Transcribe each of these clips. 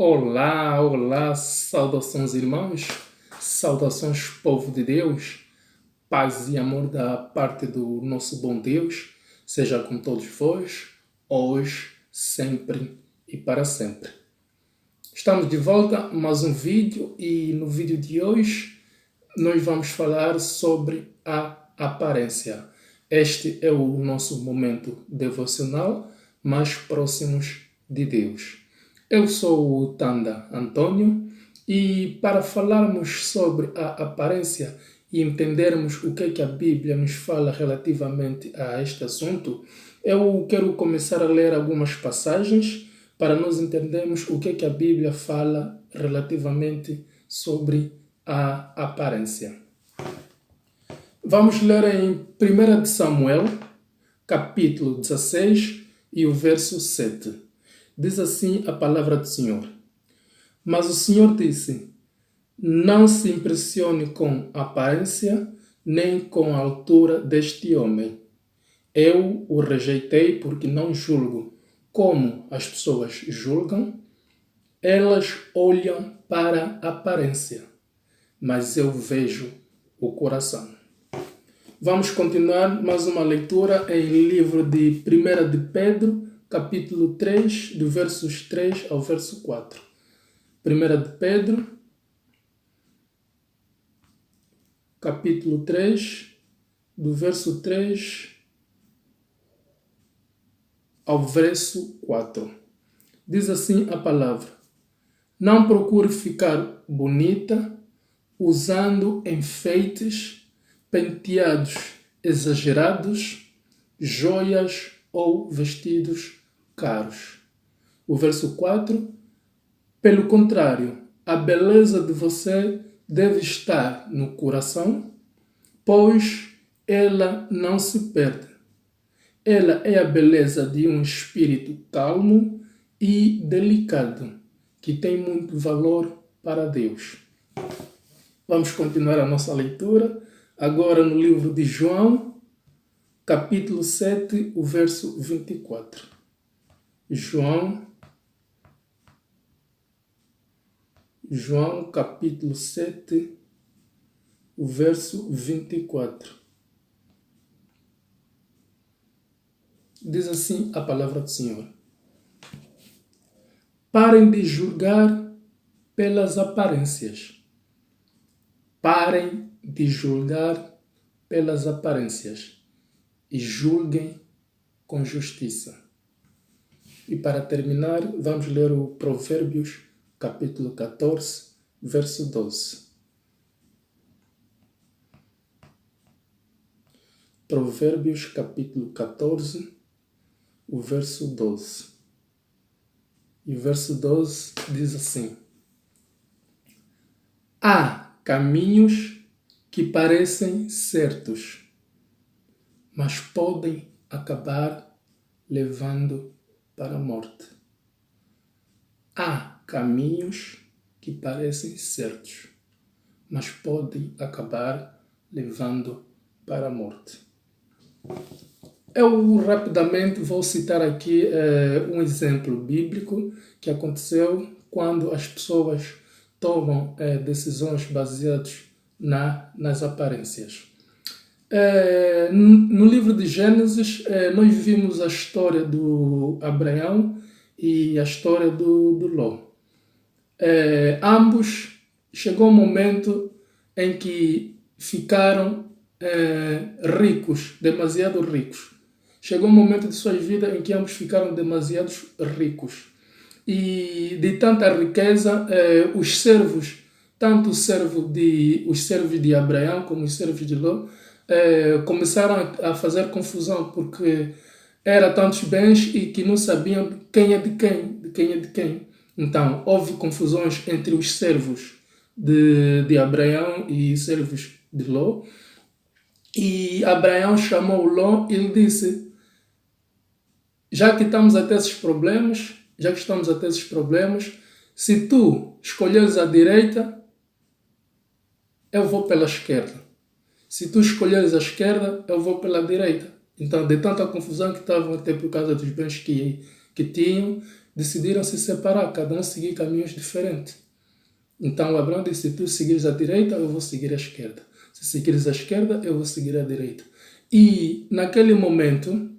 Olá, olá, saudações irmãos, saudações povo de Deus, paz e amor da parte do nosso bom Deus, seja com todos vós, hoje, sempre e para sempre. Estamos de volta a mais um vídeo e no vídeo de hoje nós vamos falar sobre a aparência. Este é o nosso momento devocional mais próximos de Deus. Eu sou o Tanda Antônio e para falarmos sobre a aparência e entendermos o que é que a Bíblia nos fala relativamente a este assunto, eu quero começar a ler algumas passagens para nós entendermos o que é que a Bíblia fala relativamente sobre a aparência. Vamos ler em 1 de Samuel, capítulo 16 e o verso 7. Diz assim a palavra do Senhor. Mas o Senhor disse, não se impressione com a aparência, nem com a altura deste homem. Eu o rejeitei porque não julgo como as pessoas julgam. Elas olham para a aparência, mas eu vejo o coração. Vamos continuar mais uma leitura em livro de 1 de Pedro, capítulo 3, do versos 3 ao verso 4. 1 de Pedro, capítulo 3, do verso 3 ao verso 4. Diz assim a palavra: não procure ficar bonita usando enfeites, penteados exagerados, joias ou vestidos caros. O verso 4. Pelo contrário, a beleza de você deve estar no coração, pois ela não se perde. Ela é a beleza de um espírito calmo e delicado, que tem muito valor para Deus. Vamos continuar a nossa leitura, agora no livro de João, capítulo 7, o verso 24. João, capítulo 7, o verso 24. Diz assim a palavra do Senhor. Parem de julgar pelas aparências. Parem de julgar pelas aparências e julguem com justiça. E para terminar, vamos ler o Provérbios, capítulo 14, verso 12. Provérbios, capítulo 14, o verso 12. E o verso 12 diz assim: há caminhos que parecem certos, mas podem acabar levando para a morte. Há caminhos que parecem certos, mas podem acabar levando para a morte. Eu rapidamente vou citar aqui um exemplo bíblico que aconteceu quando as pessoas tomam decisões baseadas nas aparências. No livro de Gênesis, nós vimos a história do Abraão e a história do Ló. Ambos chegou um momento em que ficaram ricos, demasiado ricos. Chegou um momento de suas vidas em que ambos ficaram demasiado ricos. E de tanta riqueza, os servos, tanto os servos de Abraão como os servos de Ló, começaram a fazer confusão, porque eram tantos bens e que não sabiam quem é de quem. Então, houve confusões entre os servos de Abraão e os servos de Ló. E Abraão chamou Ló e lhe disse: já que estamos a ter esses problemas, se tu escolheres a direita, eu vou pela esquerda. Se tu escolheres a esquerda, eu vou pela direita. Então, de tanta confusão que estavam a ter por causa dos bens que tinham, decidiram se separar, cada um seguir caminhos diferentes. Então Abraão disse, se tu seguires a direita, eu vou seguir a esquerda. Se seguires a esquerda, eu vou seguir a direita. E naquele momento,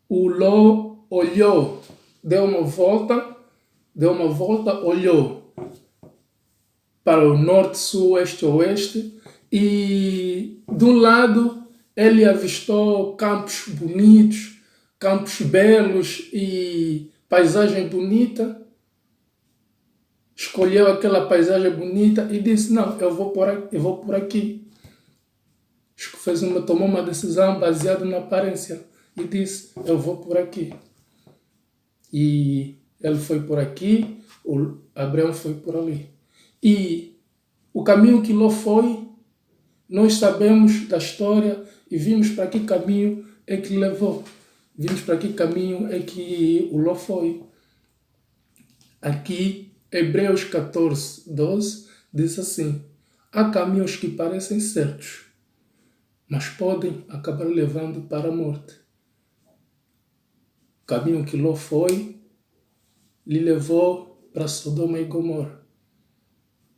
o Ló olhou, deu uma volta, olhou para o norte, sul, este, oeste, e de um lado ele avistou campos bonitos, campos belos e paisagem bonita. Escolheu aquela paisagem bonita e disse, não, eu vou por aqui. Tomou uma decisão baseada na aparência e disse, eu vou por aqui. E ele foi por aqui, Abraão foi por ali. E o caminho que Ló foi, nós sabemos da história e vimos para que caminho é que levou. Vimos para que caminho é que o Ló foi. Aqui, Hebreus 14, 12, diz assim, há caminhos que parecem certos, mas podem acabar levando para a morte. O caminho que Ló foi, lhe levou para Sodoma e Gomorra.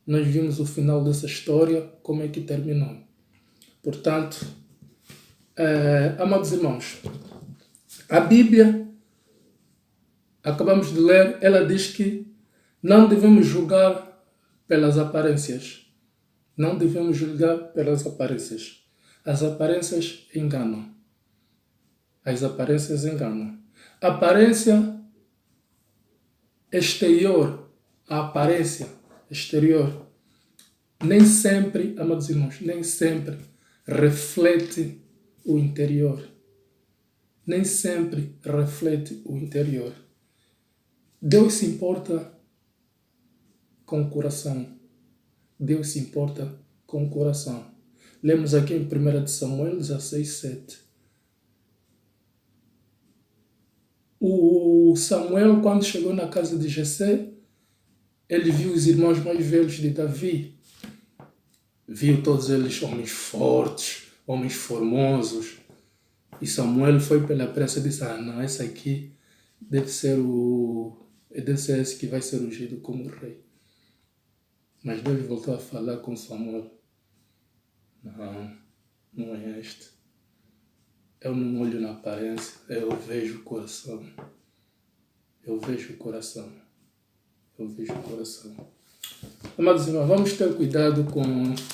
Nós vimos o final dessa história, como é que terminou. Portanto, amados irmãos, a Bíblia, acabamos de ler, ela diz que não devemos julgar pelas aparências. Não devemos julgar pelas aparências. As aparências enganam. As aparências enganam. A aparência exterior, a aparência exterior, nem sempre, amados irmãos, nem sempre reflete o interior. Nem sempre reflete o interior. Deus se importa com o coração. Deus se importa com o coração. Lemos aqui em 1 Samuel 16, 7. O Samuel, quando chegou na casa de Jessé, ele viu os irmãos mais velhos de Davi. Viu todos eles homens fortes, homens formosos. E Samuel foi pela pressa e disse, não, esse aqui deve ser esse que vai ser ungido como rei. Mas Deus voltou a falar com Samuel. Não é este. Eu não olho na aparência, eu vejo o coração. Eu vejo o coração. Amados irmãos, vamos ter cuidado com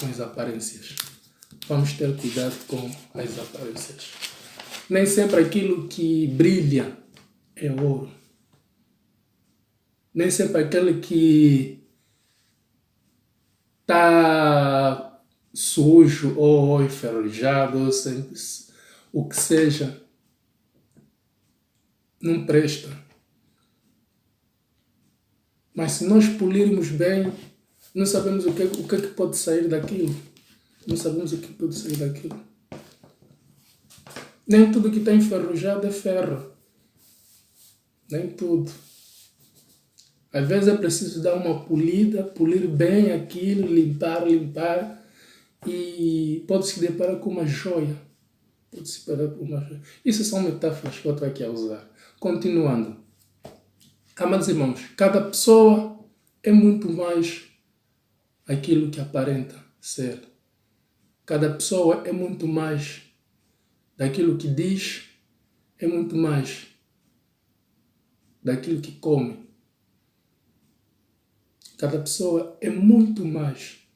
as aparências. Vamos ter cuidado com as aparências. Nem sempre aquilo que brilha é ouro. Nem sempre aquele que está sujo ou enferrujado, ou o que seja, não presta. Mas se nós polirmos bem, não sabemos o que é que pode sair daquilo. Nem tudo que está enferrujado é ferro. Nem tudo. Às vezes é preciso dar uma polida, polir bem aquilo, limpar, e pode se deparar com uma joia. Isso são metáforas que eu estou aqui a usar. Continuando. Amados irmãos, cada pessoa é muito mais aquilo que aparenta ser. Cada pessoa é muito mais daquilo que diz, é muito mais daquilo que come. Cada pessoa é muito mais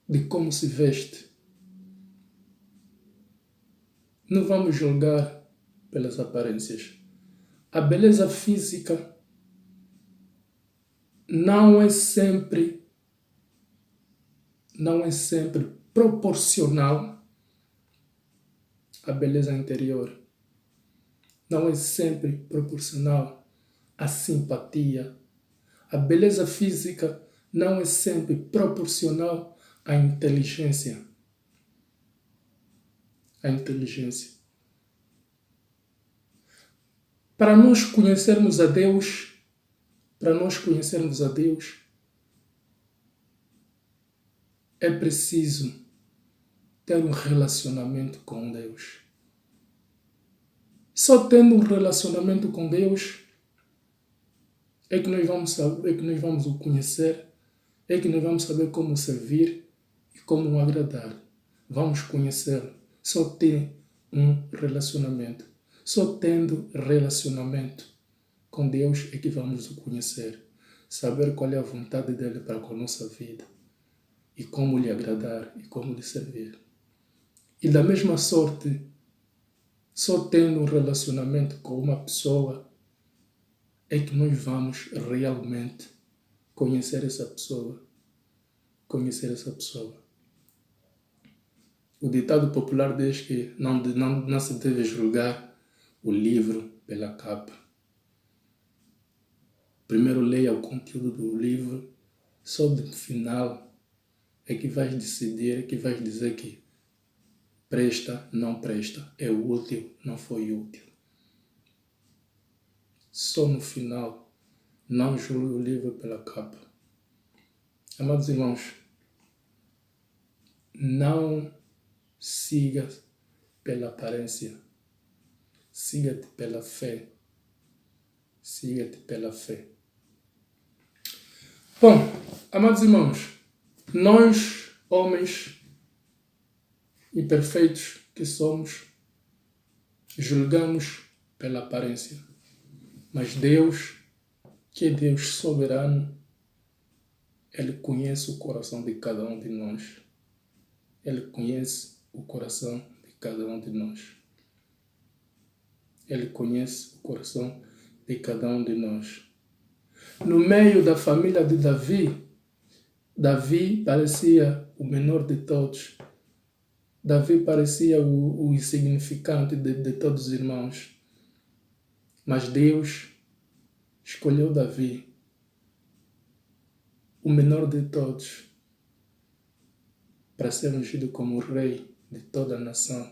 de como se veste. Não vamos julgar pelas aparências. A beleza física não é sempre proporcional à beleza interior. Não é sempre proporcional à simpatia. A beleza física não é sempre proporcional à inteligência. Para nós conhecermos a Deus, é preciso ter um relacionamento com Deus. Só tendo um relacionamento com Deus é que nós vamos saber, é que nós vamos o conhecer, é que nós vamos saber como servir e como o agradar. Vamos conhecê-lo. Só ter um relacionamento. Só tendo relacionamento com Deus é que vamos o conhecer. Saber qual é a vontade dele para com a nossa vida. E como lhe agradar e como lhe servir. E da mesma sorte, só tendo um relacionamento com uma pessoa é que nós vamos realmente conhecer essa pessoa. Conhecer essa pessoa. O ditado popular diz que não se deve julgar o livro pela capa. Primeiro leia o conteúdo do livro, só no final é que vais decidir, é que vais dizer que presta, não presta, é útil, não foi útil. Só no final, não julgue o livro pela capa. Amados irmãos, não siga pela aparência, siga-te pela fé. Siga-te pela fé. Bom, amados irmãos, nós, homens imperfeitos que somos, julgamos pela aparência. Mas Deus, que é Deus soberano, Ele conhece o coração de cada um de nós. Ele conhece o coração de cada um de nós. Ele conhece o coração de cada um de nós. No meio da família de Davi, Davi parecia o menor de todos. Davi parecia o insignificante de todos os irmãos. Mas Deus escolheu Davi, o menor de todos, para ser ungido como o rei de toda a nação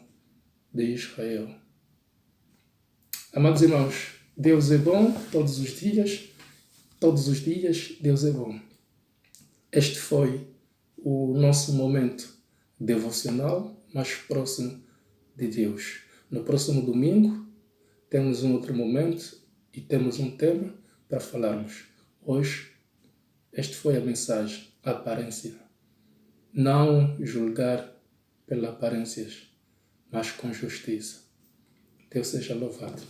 de Israel. Amados irmãos, Deus é bom todos os dias. Todos os dias Deus é bom. Este foi o nosso momento devocional mais próximo de Deus. No próximo domingo temos um outro momento e temos um tema para falarmos. Hoje, esta foi a mensagem, a aparência. Não julgar pelas aparências, mas com justiça. Deus seja louvado.